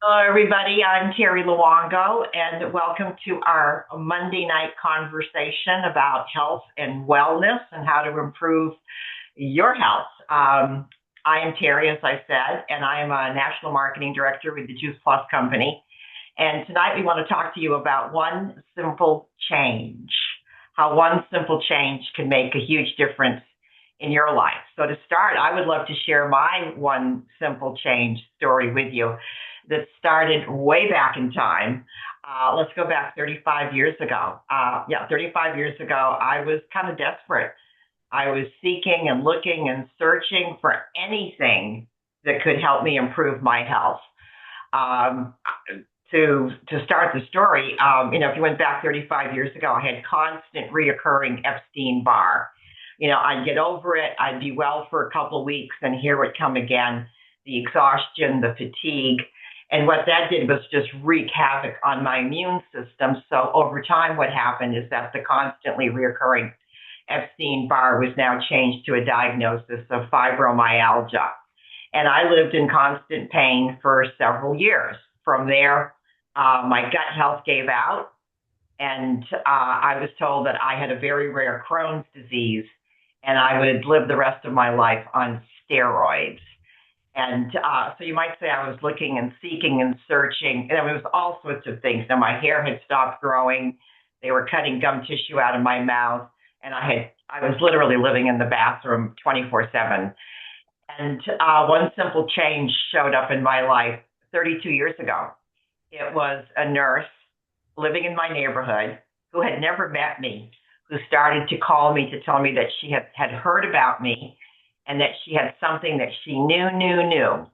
Hello, everybody. I'm Terri Luongo, and welcome to our Monday night conversation about health and wellness and how to improve your health. I am Terri, as I said, and I am a national marketing director with the Juice Plus Company. And tonight we want to talk to you about one simple change, how one simple change can make a huge difference in your life. So to start, I would love to share my one simple change story with you that started way back in time. Let's go back 35 years ago. 35 years ago, I was kind of desperate. I was seeking and looking and searching for anything that could help me improve my health. Um, to start the story, if you went back 35 years ago, I had constant reoccurring Epstein-Barr. I'd get over it, I'd be well for a couple of weeks, and here it would come again, the exhaustion, the fatigue. And what that did was just wreak havoc on my immune system. So over time, what happened is that the constantly reoccurring Epstein-Barr was now changed to a diagnosis of fibromyalgia. And I lived in constant pain for several years. From there, my gut health gave out, and I was told that I had a very rare Crohn's disease, and I would live the rest of my life on steroids. And so you might say I was looking and seeking and searching, and it was all sorts of things. Now my hair had stopped growing; they were cutting gum tissue out of my mouth, and I was literally living in the bathroom 24/7. And one simple change showed up in my life 32 years ago. It was a nurse living in my neighborhood who had never met me, who started to call me to tell me that she had heard about me and that she had something that she knew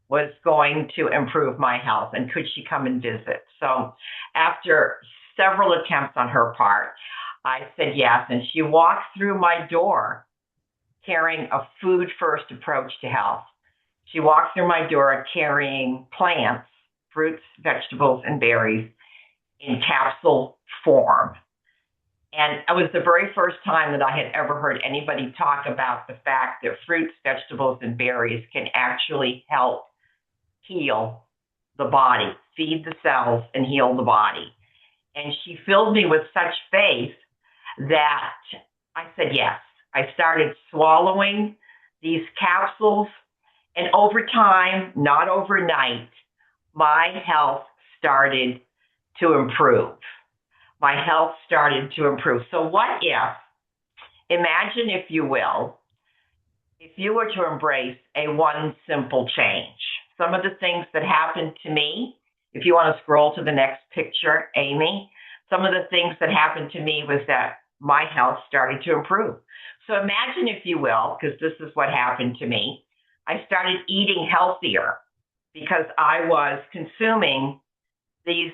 was going to improve my health, and could she come and visit. So after several attempts on her part, I said yes, and she walked through my door carrying a food first approach to health. She walked through my door carrying plants, fruits, vegetables, and berries in capsule form. And it was the very first time that I had ever heard anybody talk about the fact that fruits, vegetables, and berries can actually help heal the body, feed the cells, and heal the body. And she filled me with such faith that I said yes. I started swallowing these capsules, and over time, not overnight, my health started to improve. My health started to improve. So what if, imagine if you will, if you were to embrace a one simple change? Some of the things that happened to me, if you want to scroll to the next picture, Amy, some of the things that happened to me was that my health started to improve. So imagine, if you will, because this is what happened to me, I started eating healthier because I was consuming these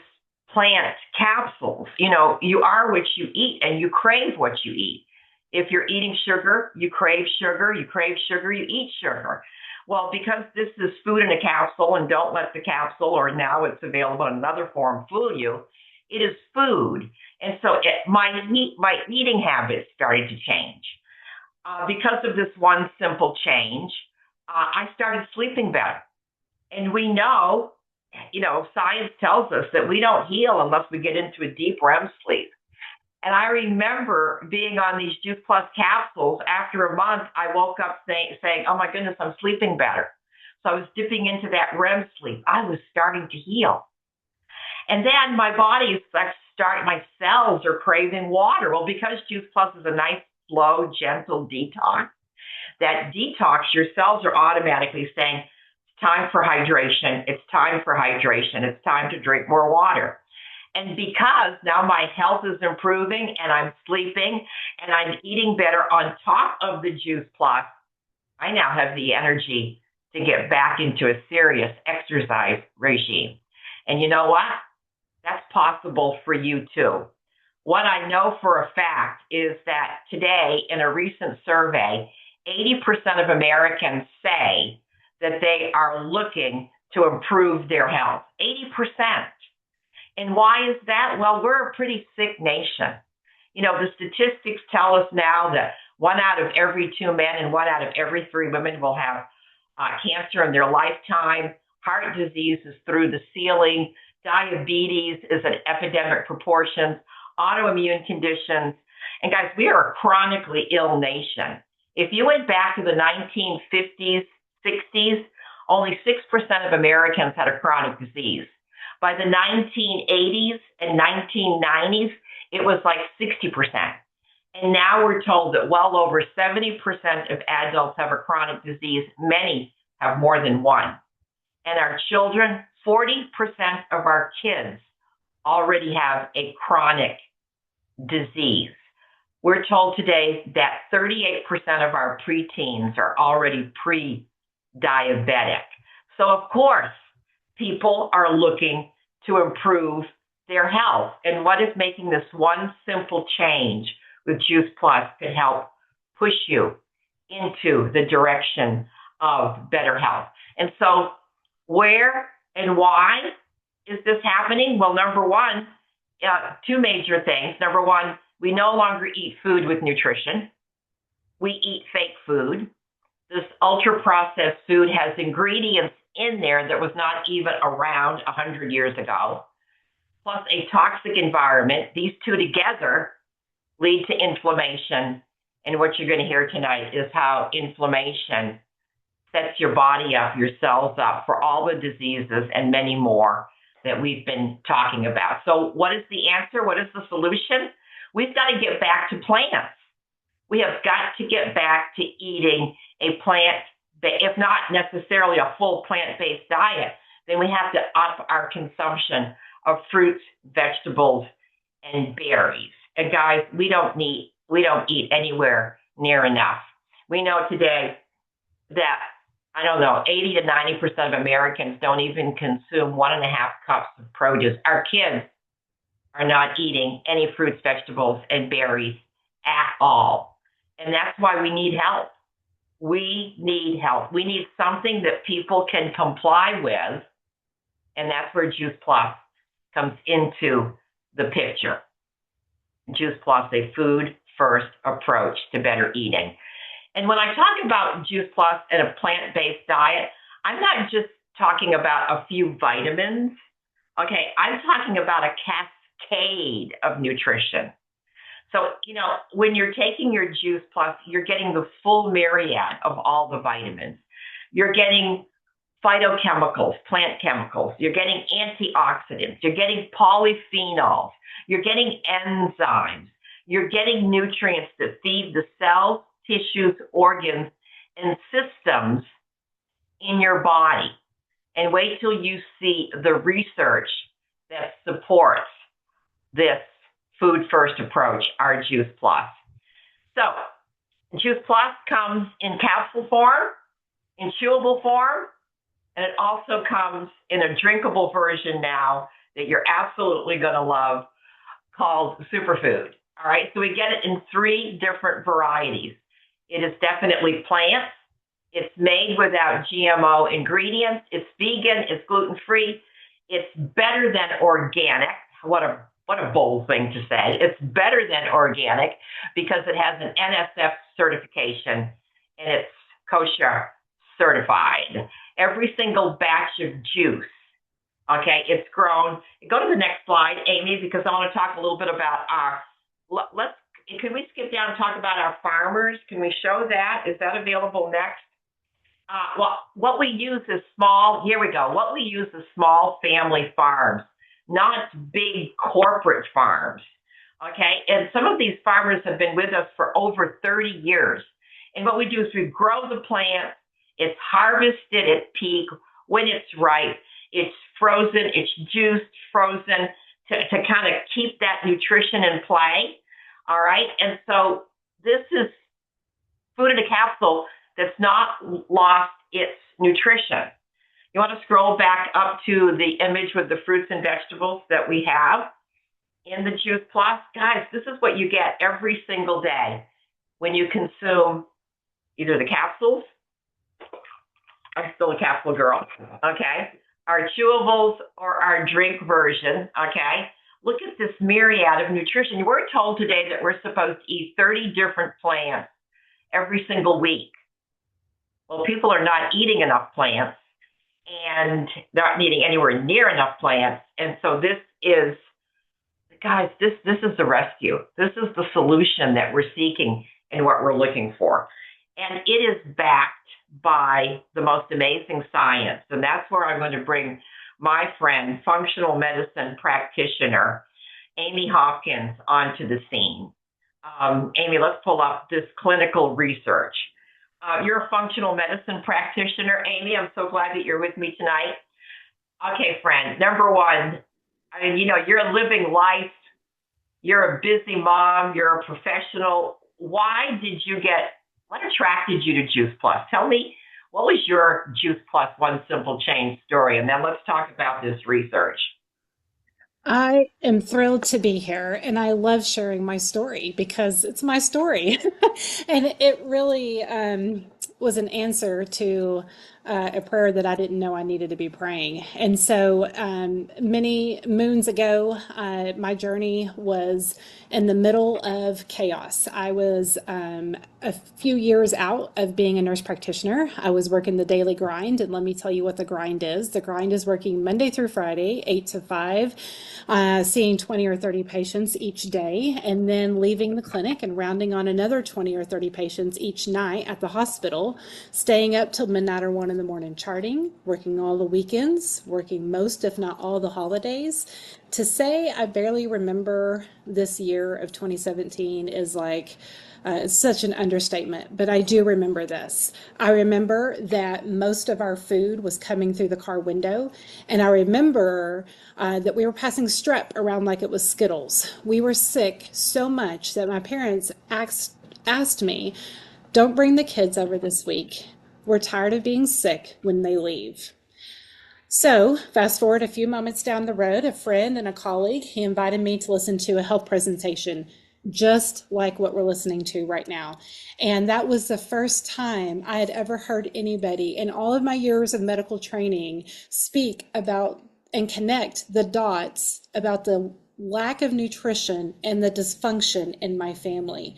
plant capsules. You are what you eat, and you crave what you eat. If you're eating sugar, you crave sugar. You crave sugar, you eat sugar. Well, because this is food in a capsule, and don't let the capsule, or now it's available in another form, fool you. It is food. And so my eating habits started to change. Because of this one simple change, I started sleeping better. And we know, science tells us that we don't heal unless we get into a deep REM sleep. And I remember being on these Juice Plus capsules. After a month, I woke up saying, oh my goodness, I'm sleeping better. So I was dipping into that REM sleep. I was starting to heal. And then my my cells are craving water. Well, because Juice Plus is a nice, slow, gentle detox, that detox, your cells are automatically saying, it's time for hydration. It's time for hydration. It's time to drink more water. And because now my health is improving, and I'm sleeping, and I'm eating better on top of the Juice Plus, I now have the energy to get back into a serious exercise regime. And you know what? That's possible for you too. What I know for a fact is that today, in a recent survey, 80% of Americans say that they are looking to improve their health. 80%. And why is that? Well, we're a pretty sick nation. The statistics tell us now that 1 out of every 2 men and 1 out of every 3 women will have cancer in their lifetime. Heart disease is through the ceiling. Diabetes is an epidemic proportions. Autoimmune conditions. And guys, we are a chronically ill nation. If you went back to the 1950s, 60s, only 6% of Americans had a chronic disease. By the 1980s and 1990s, it was like 60%. And now we're told that well over 70% of adults have a chronic disease. Many have more than one. And our children, 40% of our kids already have a chronic disease. We're told today that 38% of our preteens are already pre-diabetic. So, of course, people are looking to improve their health. And what if making this one simple change with Juice Plus could help push you into the direction of better health? And so where and why is this happening? Well, number one, two major things. Number one, we no longer eat food with nutrition. We eat fake food. This ultra-processed food has ingredients in there that was not even around 100 years ago, plus a toxic environment. These two together lead to inflammation. And what you're going to hear tonight is how inflammation sets your body up, your cells up for all the diseases and many more that we've been talking about. So what is the answer? What is the solution? We've got to get back to plants. We have got to get back to eating a plant, if not necessarily a full plant-based diet, then we have to up our consumption of fruits, vegetables, and berries. And guys, we don't eat anywhere near enough. We know today that, 80 to 90% of Americans don't even consume 1.5 cups of produce. Our kids are not eating any fruits, vegetables, and berries at all. And that's why we need help. We need help. We need something that people can comply with. And that's where Juice Plus comes into the picture. Juice Plus, a food-first approach to better eating. And when I talk about Juice Plus and a plant-based diet, I'm not just talking about a few vitamins. Okay, I'm talking about a cascade of nutrition. So, when you're taking your Juice Plus, you're getting the full myriad of all the vitamins. You're getting phytochemicals, plant chemicals. You're getting antioxidants. You're getting polyphenols. You're getting enzymes. You're getting nutrients that feed the cells, tissues, organs, and systems in your body. And wait till you see the research that supports this food-first approach, our Juice Plus. So, Juice Plus comes in capsule form, in chewable form, and it also comes in a drinkable version now that you're absolutely going to love called Superfood. All right, so we get it in 3 different varieties. It is definitely plants. It's made without GMO ingredients. It's vegan. It's gluten-free. It's better than organic. What a bold thing to say. It's better than organic because it has an NSF certification and it's kosher certified. Every single batch of juice, okay, it's grown. Go to the next slide, Amy, because I want to talk a little bit about can we skip down and talk about our farmers? Can we show that? Is that available next? What we use is what we use is small family farms, not big corporate farms, okay? And some of these farmers have been with us for over 30 years. And what we do is we grow the plant, it's harvested at peak when it's ripe, it's frozen, it's juiced, frozen to kind of keep that nutrition in play, all right? And so this is food in a capsule that's not lost its nutrition. You want to scroll back up to the image with the fruits and vegetables that we have in the Juice Plus. Guys, this is what you get every single day when you consume either the capsules. I'm still a capsule girl, okay? Our chewables or our drink version, okay? Look at this myriad of nutrition. We're told today that we're supposed to eat 30 different plants every single week. Well, people are not eating enough plants. and not needing anywhere near enough plants. And so this is, guys, this is the rescue. This is the solution that we're seeking and what we're looking for. And it is backed by the most amazing science. And that's where I'm going to bring my friend, functional medicine practitioner, Amy Hopkins, onto the scene. Amy, let's pull up this clinical research. You're a functional medicine practitioner, Amy. I'm so glad that you're with me tonight. Okay, friend. Number one, I mean, you're living life. You're a busy mom. You're a professional. What attracted you to Juice Plus? Tell me, what was your Juice Plus One Simple Change story? And then let's talk about this research. I am thrilled to be here, and I love sharing my story because it's my story. And it really was an answer to a prayer that I didn't know I needed to be praying. And so many moons ago, my journey was in the middle of chaos. I was a few years out of being a nurse practitioner. I was working the daily grind, and let me tell you what the grind is. The grind is working Monday through Friday, 8 to 5, seeing 20 or 30 patients each day, and then leaving the clinic and rounding on another 20 or 30 patients each night at the hospital, staying up till midnight or 1 in the morning charting, working all the weekends, working most, if not all, the holidays. To say I barely remember this year of 2017 is like, it's such an understatement, but I do remember this. I remember that most of our food was coming through the car window, and I remember that we were passing strep around like it was Skittles. We were sick so much that my parents asked me, "Don't bring the kids over this week. We're tired of being sick when they leave." So, fast forward a few moments down the road, a friend and a colleague, he invited me to listen to a health presentation, just like what we're listening to right now. And that was the first time I had ever heard anybody in all of my years of medical training speak about and connect the dots about the lack of nutrition and the dysfunction in my family.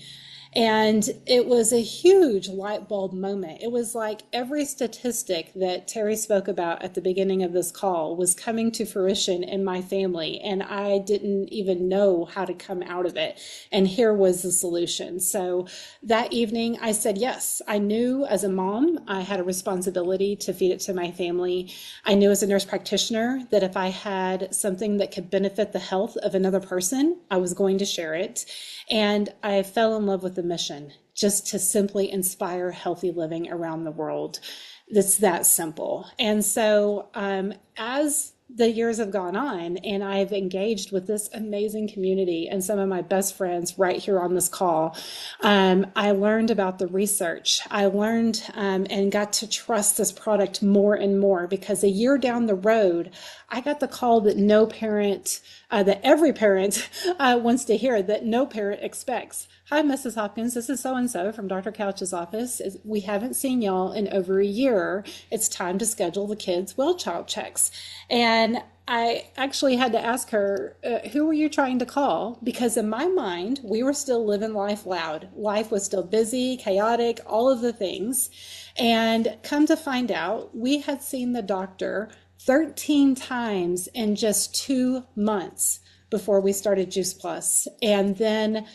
And it was a huge light bulb moment. It was like every statistic that Terri spoke about at the beginning of this call was coming to fruition in my family, and I didn't even know how to come out of it. And here was the solution. So that evening I said yes. I knew as a mom I had a responsibility to feed it to my family. I knew as a nurse practitioner that if I had something that could benefit the health of another person, I was going to share it. And I fell in love with the mission, just to simply inspire healthy living around the world. It's that simple. And so as the years have gone on and I've engaged with this amazing community and some of my best friends right here on this call, I learned about the research. I learned and got to trust this product more and more, because a year down the road, I got the call that no parent, that every parent wants to hear, that no parent expects. "Hi, Mrs. Hopkins. This is so-and-so from Dr. Couch's office. We haven't seen y'all in over a year. It's time to schedule the kids' well child checks." And I actually had to ask her, who were you trying to call? Because in my mind, we were still living life loud. Life was still busy, chaotic, all of the things. And come to find out, we had seen the doctor 13 times in just 2 months before we started Juice Plus. And then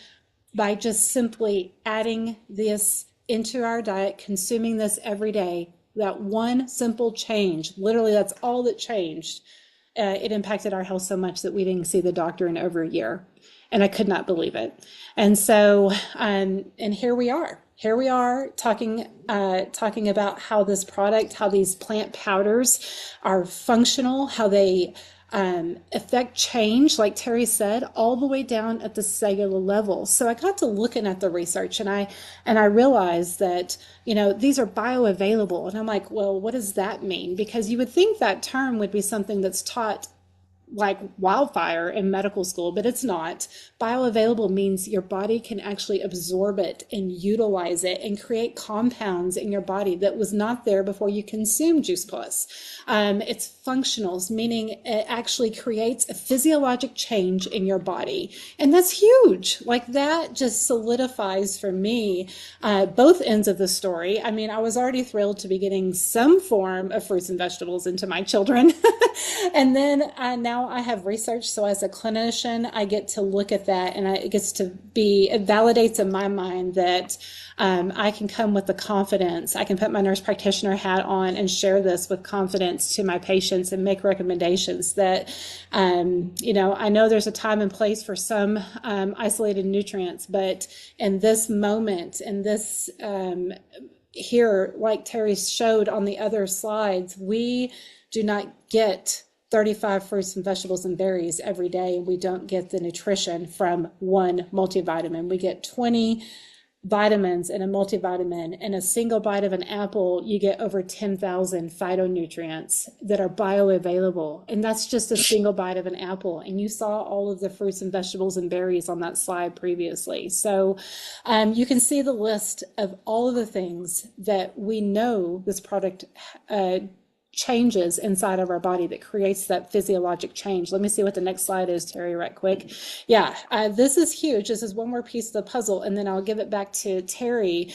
by just simply adding this into our diet, consuming this every day, that one simple change, literally that's all that changed. It impacted our health so much that we didn't see the doctor in over a year. And I could not believe it. And so, and here we are. Here we are talking about how this product, how these plant powders are functional, how they affect change, like Terri said, all the way down at the cellular level. So I got to looking at the research, and I realized that, these are bioavailable. And I'm like, well, what does that mean? Because you would think that term would be something that's taught like wildfire in medical school, but it's not. Bioavailable means your body can actually absorb it and utilize it and create compounds in your body that was not there before you consumed Juice Plus. It's functional, meaning it actually creates a physiologic change in your body. And that's huge. Like that just solidifies for me both ends of the story. I mean, I was already thrilled to be getting some form of fruits and vegetables into my children. And then now I have research. So as a clinician, I get to look at that and it gets to be, it validates in my mind that I can come with the confidence. I can put my nurse practitioner hat on and share this with confidence to my patients and make recommendations that, I know there's a time and place for some isolated nutrients, but in this moment, in this here, like Terri showed on the other slides, we do not get 35 fruits and vegetables and berries every day, and we don't get the nutrition from one multivitamin. We get 20 vitamins in a multivitamin. In a single bite of an apple, you get over 10,000 phytonutrients that are bioavailable. And that's just a single bite of an apple. And you saw all of the fruits and vegetables and berries on that slide previously. So you can see the list of all of the things that we know this product changes inside of our body that creates that physiologic change. Let me see what the next slide is, Terri, right quick. Yeah, this is huge. This is one more piece of the puzzle, and then I'll give it back to Terri.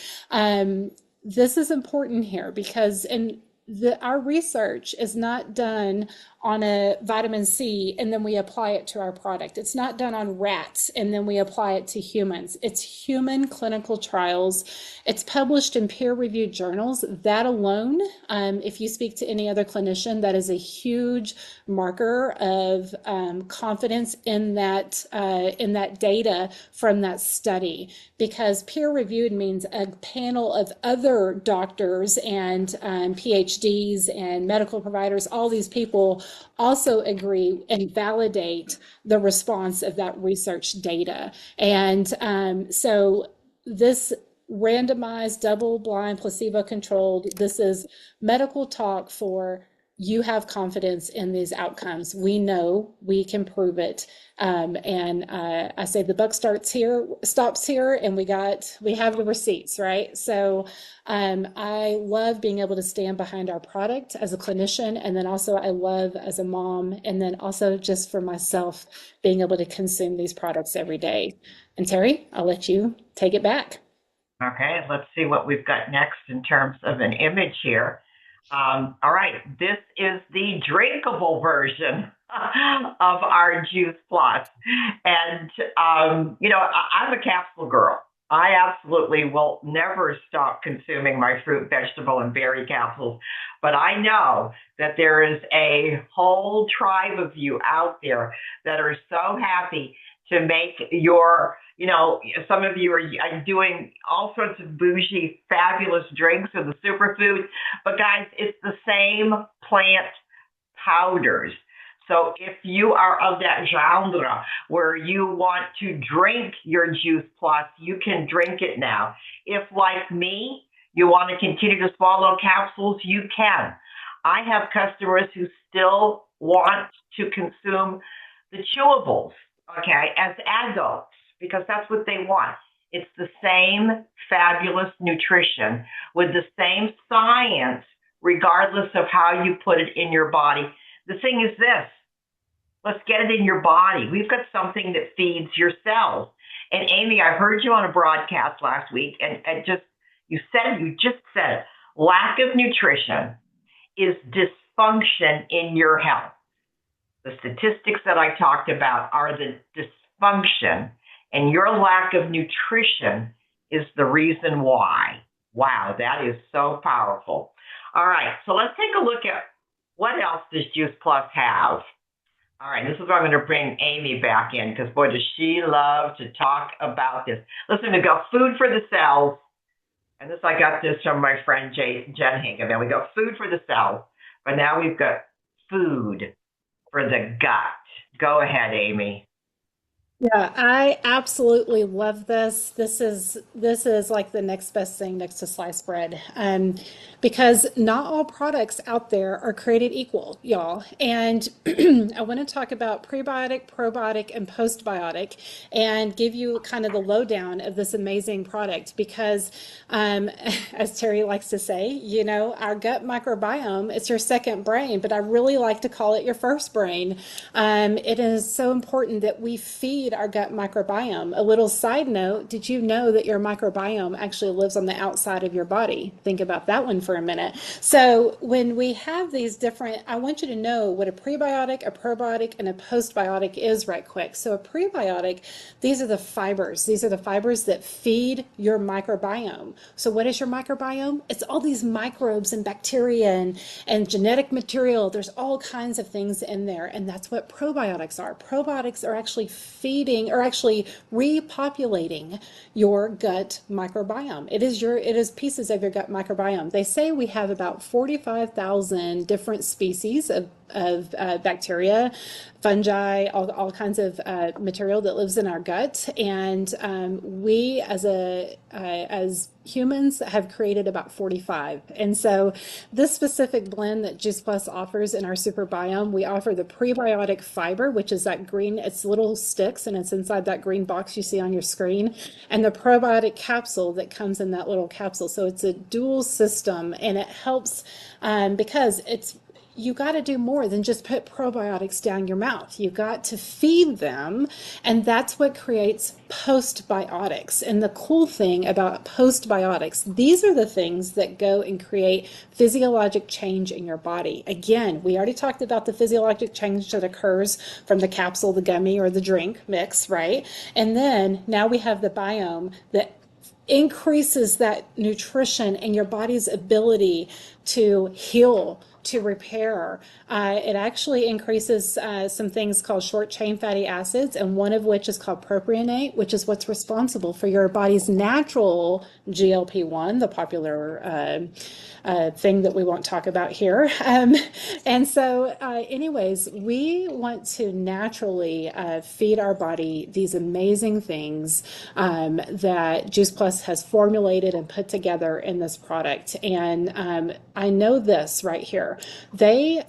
This is important here because our research is not done on a vitamin C and then we apply it to our product. It's not done on rats and then we apply it to humans. It's human clinical trials. It's published in peer-reviewed journals. That alone, if you speak to any other clinician, that is a huge marker of confidence in that data from that study. Because peer-reviewed means a panel of other doctors and PhDs and medical providers, all these people also agree and validate the response of that research data. And so this randomized, double-blind, placebo-controlled, this is medical talk for you have confidence in these outcomes. We know we can prove it. I say the buck stops here, and we have the receipts, right? So I love being able to stand behind our product as a clinician, and then also I love as a mom, and then also just for myself being able to consume these products every day. And Terri, I'll let you take it back. Okay, let's see what we've got next in terms of an image here. All right, this is the drinkable version of our Juice Plus. And, I'm a capsule girl. I absolutely will never stop consuming my fruit, vegetable, and berry capsules. But I know that there is a whole tribe of you out there that are so happy to make your, some of you are doing all sorts of bougie, fabulous drinks or the superfoods. But guys, it's the same plant powders. So if you are of that genre where you want to drink your Juice Plus, you can drink it now. If, like me, you want to continue to swallow capsules, you can. I have customers who still want to consume the chewables, okay, as adults, because that's what they want. It's the same fabulous nutrition with the same science, regardless of how you put it in your body. The thing is this, let's get it in your body. We've got something that feeds your cells. And Amy, I heard you on a broadcast last week, and you just said it. Lack of nutrition is dysfunction in your health. The statistics that I talked about are the dysfunction, and your lack of nutrition is the reason why. Wow, that is so powerful. All right, so let's take a look at what else does Juice Plus have. All right, this is where I'm going to bring Amy back in because, boy, does she love to talk about this. Listen, we got food for the cells. And I got this from my friend Jen Hinkham. We got food for the cells, but now we've got food for the gut. Go ahead, Amy. Yeah, I absolutely love this. This is like the next best thing next to sliced bread. Because not all products out there are created equal, y'all. And I want to talk about prebiotic, probiotic, and postbiotic and give you kind of the lowdown of this amazing product because as Terry likes to say, our gut microbiome, it's your second brain, but I really like to call it your first brain. It is so important that we feed our gut microbiome. A little side note, did you know that your microbiome actually lives on the outside of your body? Think about that one for a minute. So when we have these different, I want you to know what a prebiotic, a probiotic, and a postbiotic is right quick. So a prebiotic, these are the fibers. These are the fibers that feed your microbiome. So what is your microbiome? It's all these microbes and bacteria and genetic material. There's all kinds of things in there. And that's what probiotics are. Probiotics are actually feeding or actually repopulating your gut microbiome. It is pieces of your gut microbiome. They say we have about 45,000 different species of bacteria, fungi, all kinds of material that lives in our gut, and we as humans have created about 45. And so this specific blend that Juice Plus offers in our super biome, we offer the prebiotic fiber, which is that green, it's little sticks and it's inside that green box you see on your screen, and the probiotic capsule that comes in that little capsule. So it's a dual system and it helps because you got to do more than just put probiotics down your mouth. You got to feed them, and that's what creates postbiotics. And the cool thing about postbiotics, these are the things that go and create physiologic change in your body. Again, we already talked about the physiologic change that occurs from the capsule, the gummy, or the drink mix, right? And then now we have the biome that increases that nutrition and your body's ability to heal, to repair. It actually increases some things called short chain fatty acids, and one of which is called propionate, which is what's responsible for your body's natural GLP-1, the popular thing that we won't talk about here. And so, anyways, we want to naturally feed our body these amazing things that Juice Plus has formulated and put together in this product. And I know this right here. They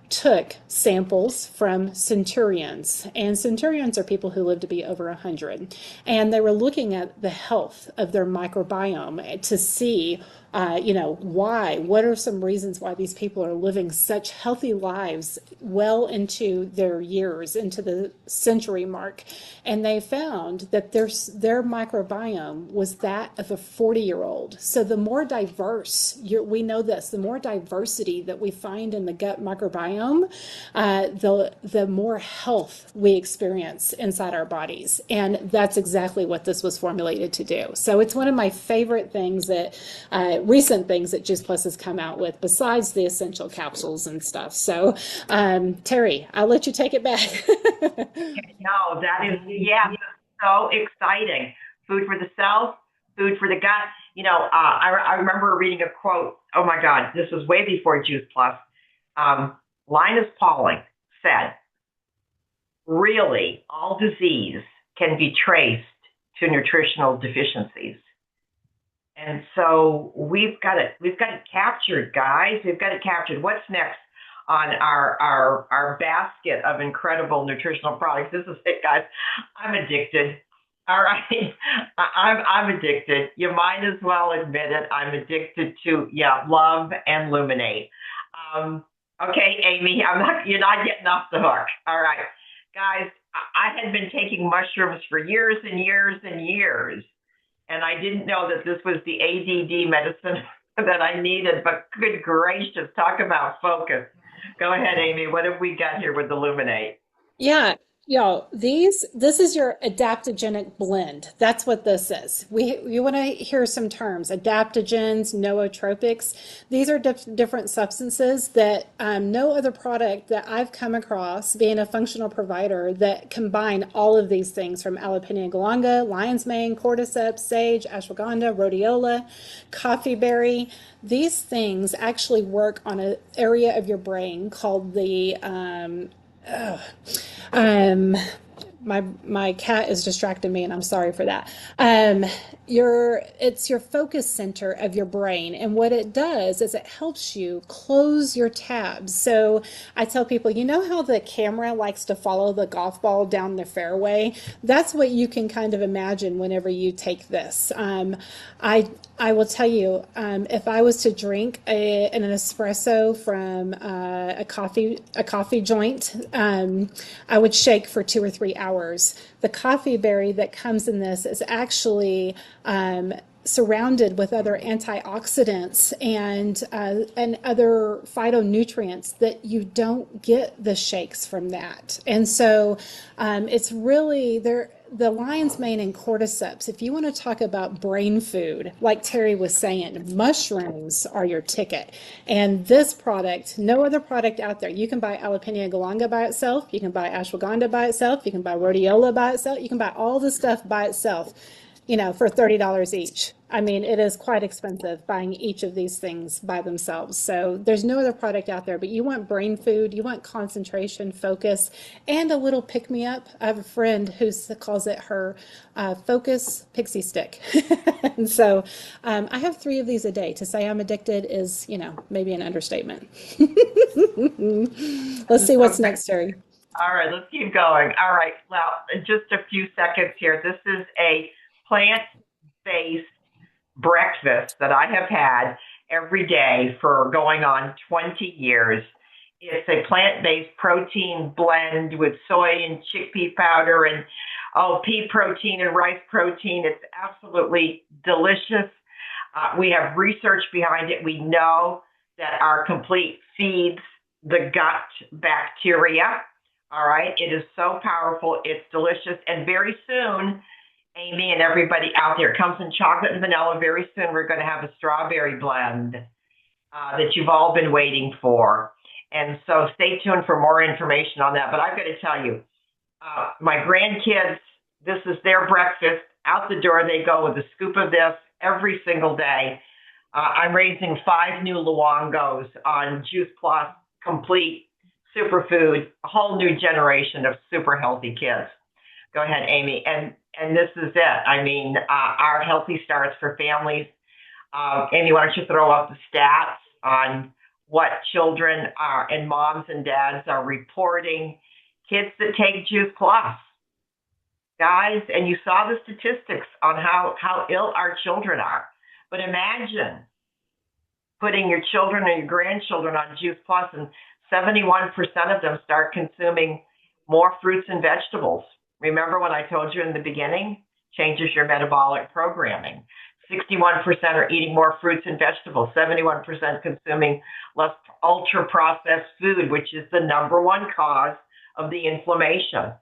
took samples from centurions, and centurions are people who live to be over 100, and they were looking at the health of their microbiome to see what are some reasons why these people are living such healthy lives well into their years, into the century mark. And they found that their microbiome was that of a 40-year-old. So the more diverse, we know this, the more diversity that we find in the gut microbiome, the more health we experience inside our bodies. And that's exactly what this was formulated to do. So it's one of my favorite things recent things that Juice Plus has come out with, besides the essential capsules and stuff. So, Terry, I'll let you take it back. No, that is, yeah, so exciting. Food for the cells, food for the gut. I remember reading a quote. Oh my God, this was way before Juice Plus. Linus Pauling said, really, all disease can be traced to nutritional deficiencies. And so we've got it captured, guys. We've got it captured. What's next on our basket of incredible nutritional products? This is it, guys. I'm addicted. All right. I'm addicted. You might as well admit it. I'm addicted to love and Luminate. Okay, Amy, you're not getting off the hook. All right. Guys, I had been taking mushrooms for years and years and years. And I didn't know that this was the ADD medicine that I needed, but good gracious, talk about focus. Go ahead, Amy. What have we got here with Illuminate? Yeah, this is your adaptogenic blend. That's what this is. You want to hear some terms: adaptogens, nootropics. These are different substances that no other product that I've come across, being a functional provider, that combine all of these things from Alpinia galanga, lion's mane, cordyceps, sage, ashwagandha, rhodiola, coffee berry. These things actually work on an area of your brain called the um, my cat is distracting me, and I'm sorry for that. It's your focus center of your brain, and what it does is it helps you close your tabs. So I tell people, you know how the camera likes to follow the golf ball down the fairway? That's what you can kind of imagine whenever you take this. I will tell you, if I was to drink an espresso from a coffee joint, I would shake for 2 or 3 hours. The coffee berry that comes in this is actually surrounded with other antioxidants and other phytonutrients that you don't get the shakes from that. And so it's really there. The lion's mane and cordyceps, if you want to talk about brain food, like Terry was saying, mushrooms are your ticket. And this product, no other product out there. You can buy Alopecia galanga by itself. You can buy ashwagandha by itself. You can buy rhodiola by itself. You can buy all this stuff by itself, for $30 each. I mean, it is quite expensive buying each of these things by themselves. So there's no other product out there, but you want brain food, you want concentration, focus, and a little pick me up. I have a friend who calls it her focus pixie stick. And so I have 3 of these a day. To say I'm addicted is, maybe an understatement. Let's see what's next, Terry. All right, let's keep going. All right, well, in just a few seconds here. This is a plant-based breakfast that I have had every day for going on 20 years. It's a plant-based protein blend with soy and chickpea powder and pea protein and rice protein. It's absolutely delicious. We have research behind it. We know that our complete feeds the gut bacteria. All right. It is so powerful. It's delicious. And very soon, Amy and everybody out there, it comes in chocolate and vanilla. Very soon, we're going to have a strawberry blend that you've all been waiting for. And so stay tuned for more information on that. But I've got to tell you, my grandkids, this is their breakfast. Out the door they go with a scoop of this every single day. I'm raising 5 new Luongos on Juice Plus Complete Superfood, a whole new generation of super healthy kids. Go ahead, Amy. And this is it. I mean, our Healthy Starts for Families. Amy, why don't you throw up the stats on what children are and moms and dads are reporting? Kids that take Juice Plus, guys, and you saw the statistics on how ill our children are. But imagine putting your children or your grandchildren on Juice Plus, and 71% of them start consuming more fruits and vegetables. Remember when I told you in the beginning, changes your metabolic programming. 61% are eating more fruits and vegetables, 71% consuming less ultra-processed food, which is the #1 cause of the inflammation.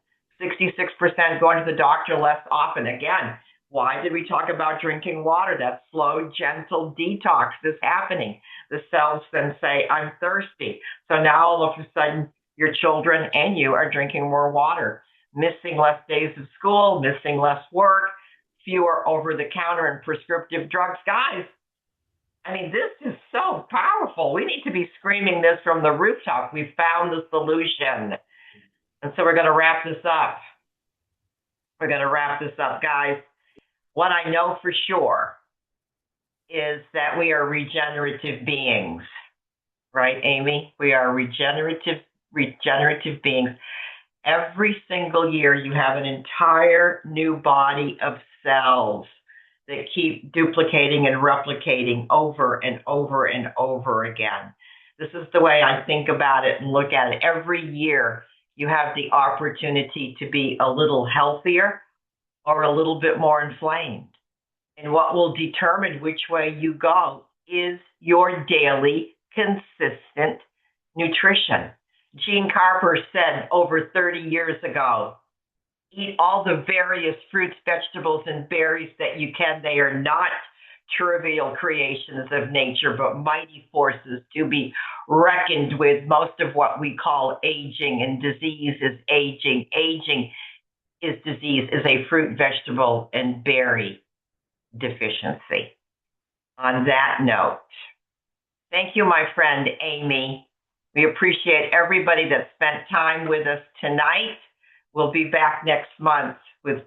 66% going to the doctor less often. Again, why did we talk about drinking water? That slow, gentle detox is happening. The cells then say, I'm thirsty. So now all of a sudden, your children and you are drinking more water, missing less days of school, missing less work, fewer over-the-counter and prescriptive drugs. Guys, I mean, this is so powerful. We need to be screaming this from the rooftop. We found the solution. And so we're going to wrap this up. We're going to wrap this up, guys. What I know for sure is that we are regenerative beings, right, Amy? We are regenerative beings. Every single year, you have an entire new body of cells that keep duplicating and replicating over and over and over again. This is the way I think about it and look at it. Every year, you have the opportunity to be a little healthier or a little bit more inflamed. And what will determine which way you go is your daily, consistent nutrition. Gene Carper said over 30 years ago, eat all the various fruits, vegetables, and berries that you can. They are not trivial creations of nature, but mighty forces to be reckoned with. Most of what we call aging and disease is aging. Aging is disease, is a fruit, vegetable, and berry deficiency. On that note, thank you, my friend Amy. We appreciate everybody that spent time with us tonight. We'll be back next month with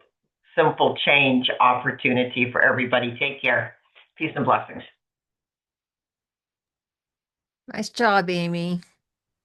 simple change opportunity for everybody. Take care. Peace and blessings. Nice job, Amy.